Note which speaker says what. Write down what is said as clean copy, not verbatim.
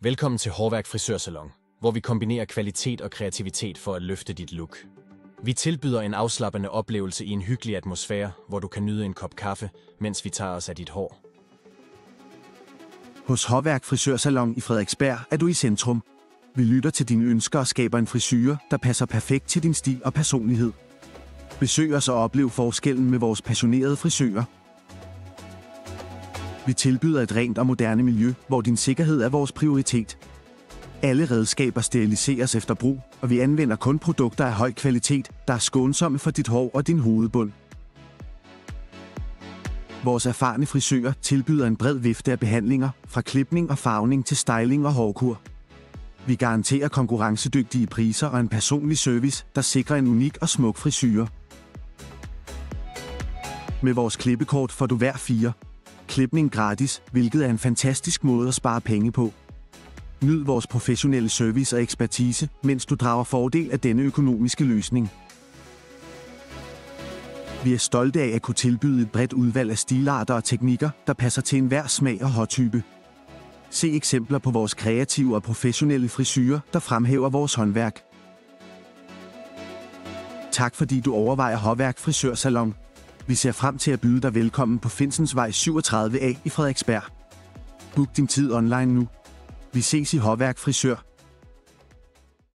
Speaker 1: Velkommen til Hårværk Frisørsalon, hvor vi kombinerer kvalitet og kreativitet for at løfte dit look. Vi tilbyder en afslappende oplevelse i en hyggelig atmosfære, hvor du kan nyde en kop kaffe, mens vi tager os af dit hår.
Speaker 2: Hos Hårværk Frisørsalon i Frederiksberg er du i centrum. Vi lytter til dine ønsker og skaber en frisure, der passer perfekt til din stil og personlighed. Besøg os og oplev forskellen med vores passionerede frisører. Vi tilbyder et rent og moderne miljø, hvor din sikkerhed er vores prioritet. Alle redskaber steriliseres efter brug, og vi anvender kun produkter af høj kvalitet, der er skånsomme for dit hår og din hovedbund. Vores erfarne frisører tilbyder en bred vifte af behandlinger, fra klipning og farvning til styling og hårkur. Vi garanterer konkurrencedygtige priser og en personlig service, der sikrer en unik og smuk frisure. Med vores klippekort får du hver 4 klipning gratis, hvilket er en fantastisk måde at spare penge på. Nyd vores professionelle service og ekspertise, mens du drager fordel af denne økonomiske løsning. Vi er stolte af at kunne tilbyde et bredt udvalg af stilarter og teknikker, der passer til enhver smag og hårtype. Se eksempler på vores kreative og professionelle frisurer, der fremhæver vores håndværk. Tak fordi du overvejer Hårværk Frisørsalon. Vi ser frem til at byde dig velkommen på Finsensvej 37A i Frederiksberg. Book din tid online nu. Vi ses i Hårværk Frisør.